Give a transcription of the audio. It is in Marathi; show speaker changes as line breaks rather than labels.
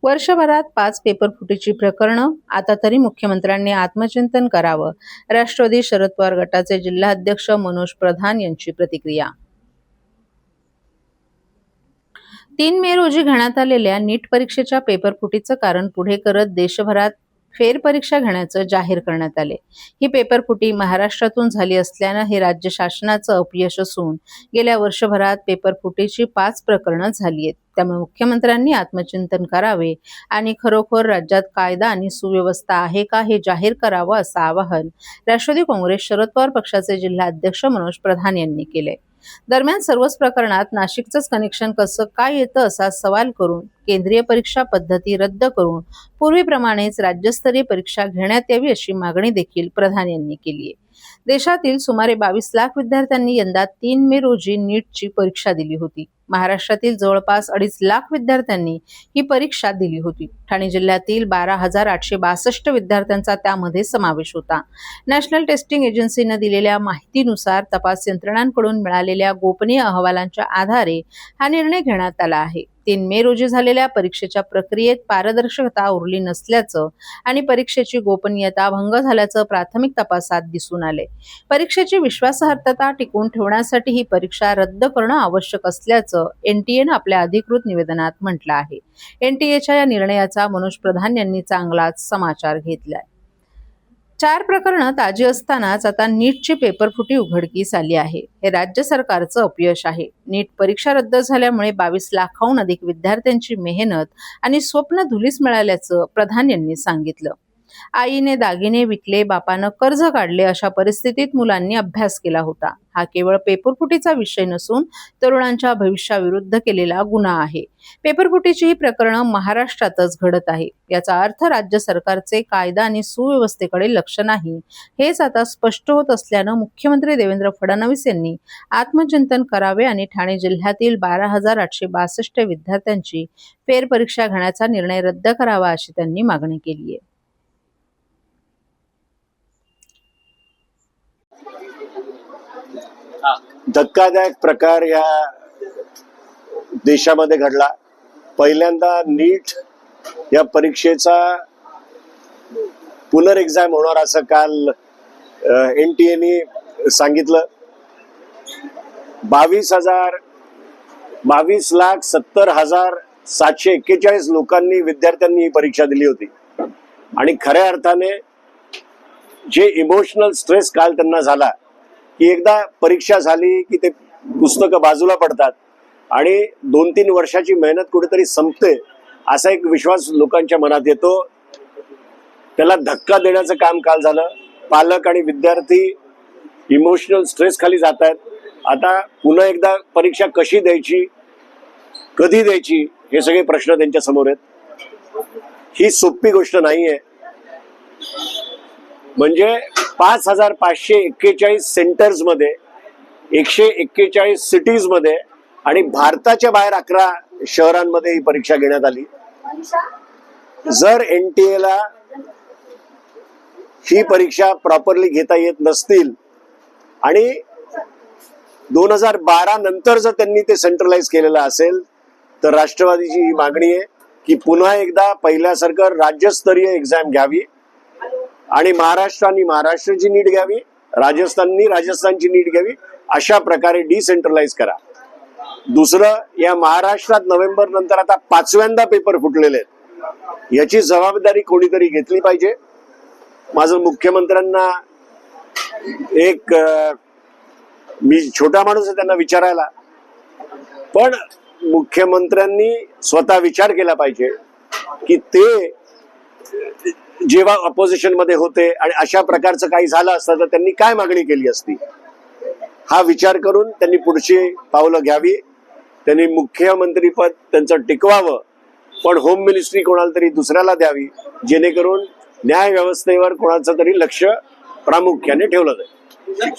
वर्षभरात 5 पेपर फुटीची प्रकरणं, आता तरी मुख्यमंत्र्यांनी आत्मचिंतन करावं. राष्ट्रवादी शरद पवार गटाचे जिल्हाध्यक्ष मनोज प्रधान यांची प्रतिक्रिया. 3 मे रोजी घेण्यात आलेल्या नीट परीक्षेच्या पेपर फुटीचं कारण पुढे करत देशभरात फेरपरीक्षा घेण्याचं जाहीर करण्यात आले. ही पेपर फुटी महाराष्ट्रातून झाली असल्यानं हे राज्य शासनाचं अपयश असून गेल्या वर्षभरात पेपर फुटीची 5 प्रकरणं झाली आहेत. त्यामुळे मुख्यमंत्र्यांनी आत्मचिंतन करावे आणि खरोखर राज्यात कायदा आणि सुव्यवस्था आहे का हे जाहीर करावं, असं आवाहन राष्ट्रवादी काँग्रेस शरद पवार पक्षाचे जिल्हाध्यक्ष मनोज प्रधान यांनी केले. दरम्यान सर्वच प्रकरणात नाशिकचंच कनेक्शन कसं काय येतं असा सवाल करून केंद्रीय परीक्षा पद्धती रद्द करून पूर्वीप्रमाणेच राज्यस्तरीय परीक्षा घेण्यात यावी अशी मागणी देखील प्रधान यांनी केली आहे. देशातील सुमारे 22 लाख विद्यार्थ्यांनी यंदा 3 मे रोजी नीटची परीक्षा दिली होती. महाराष्ट्रातील जवळपास 2.5 लाख विद्यार्थ्यांनी ही परीक्षा दिली होती. ठाणे जिल्ह्यातील 12,862 विद्यार्थ्यांचा त्यामध्ये समावेश होता. नॅशनल टेस्टिंग एजन्सीने दिलेल्या माहितीनुसार तपास यंत्रणांकडून मिळालेल्या गोपनीय अहवालांच्या आधारे हा निर्णय घेण्यात आला आहे. 3 मे रोजी झालेल्या परीक्षेच्या प्रक्रियेत पारदर्शकता उरली नसल्याचं आणि परीक्षेची गोपनीयता भंग झाल्याचं प्राथमिक तपासात दिसून आले. परीक्षेची विश्वासार्हता टिकवून ठेवण्यासाठी ही परीक्षा रद्द करणं आवश्यक असल्याचं एनटीएनं आपल्या अधिकृत निवेदनात म्हटलं आहे. एनटीएच्या या निर्णयाचा मनोज प्रधान यांनी चांगलाच समाचार घेतलाय. 4 प्रकरणं ताजी असतानाच आता नीटची पेपरफुटी उघडकीस आली आहे. हे राज्य सरकारचं अपयश आहे. नीट परीक्षा रद्द झाल्यामुळे 22 लाखाहून अधिक विद्यार्थ्यांची मेहनत आणि स्वप्न धुलीस मिळाल्याचं प्रधान यांनी सांगितलं. आईने दागिने विकले, बापानं कर्ज काढले, अशा परिस्थितीत मुलांनी अभ्यास केला होता. हा केवळ पेपरफुटीचा विषय नसून तरुणांच्या भविष्याविरुद्ध केलेला गुन्हा आहे. पेपरफुटीची ही प्रकरणं महाराष्ट्रातच घडत आहे. याचा अर्थ राज्य सरकारचे कायदा आणि सुव्यवस्थेकडे लक्ष नाही, हेच आता स्पष्ट होत असल्यानं मुख्यमंत्री देवेंद्र फडणवीस यांनी आत्मचिंतन करावे आणि ठाणे जिल्ह्यातील 12,862 विद्यार्थ्यांची फेरपरीक्षा घेण्याचा निर्णय रद्द करावा, अशी त्यांनी मागणी केली आहे.
धक्कादायक प्रकार या देशामध्ये घडला. पहिल्यांदा नीट या परीक्षेचा पुनर्एक्झाम होणार असं काल एनटीएने सांगितलं. 22,70,741 लोकांनी विद्यार्थ्यांनी ही परीक्षा दिली होती आणि खऱ्या अर्थाने जे इमोशनल स्ट्रेस काल त्यांना झाला की एकदा परीक्षा झाली की ते पुस्तकं बाजूला पडतात आणि 2-3 वर्षाची मेहनत कुठेतरी संपते असा एक विश्वास लोकांच्या मनात येतो. त्याला धक्का देण्याचं काम काल झालं. पालक आणि विद्यार्थी इमोशनल स्ट्रेस खाली जात आहेत. आता पुन्हा एकदा परीक्षा कशी द्यायची, कधी द्यायची, हे सगळे प्रश्न त्यांच्या समोर आहेत. ही सोपी गोष्ट नाहीये. म्हणजे 5,541 सेंटर्स मध्ये 141 सिटीज मध्ये आणि भारताच्या बाहेर 11 शहरांमध्ये ही परीक्षा घेण्यात आली. जर एनटीएला ही परीक्षा प्रॉपरली घेता येत नसतील आणि 2012 नंतर जर त्यांनी ते सेंट्रलाइज केलेलं असेल तर राष्ट्रवादीची ही मागणी आहे की पुन्हा एकदा पहिल्यासारखं राज्यस्तरीय एक्झाम घ्यावी आणि महाराष्ट्राने महाराष्ट्राची नीट घ्यावी, राजस्थाननी राजस्थानची नीट घ्यावी, अशा प्रकारे डिसेंट्रलाइज करा. दुसरं, या महाराष्ट्रात नोव्हेंबर नंतर आता 5व्यांदा पेपर फुटलेले आहेत. याची जबाबदारी कोणीतरी घेतली पाहिजे. माझं मुख्यमंत्र्यांना एक मी छोटा माणूस आहे त्यांना विचारायला, पण मुख्यमंत्र्यांनी स्वतः विचार केला पाहिजे की ते जेव्हा ऑपोजिशन मध्ये होते आणि अशा प्रकारचं काही झालं असतं तर त्यांनी काय मागणी केली असती. हा विचार करून त्यांनी पुढची पावलं घ्यावी. त्यांनी मुख्यमंत्रीपद त्यांचं टिकवावं, पण होम मिनिस्ट्री कोणाला तरी दुसऱ्याला द्यावी, जेणेकरून न्याय व्यवस्थेवर कोणाचं तरी लक्ष प्रामुख्याने ठेवलं जाईल.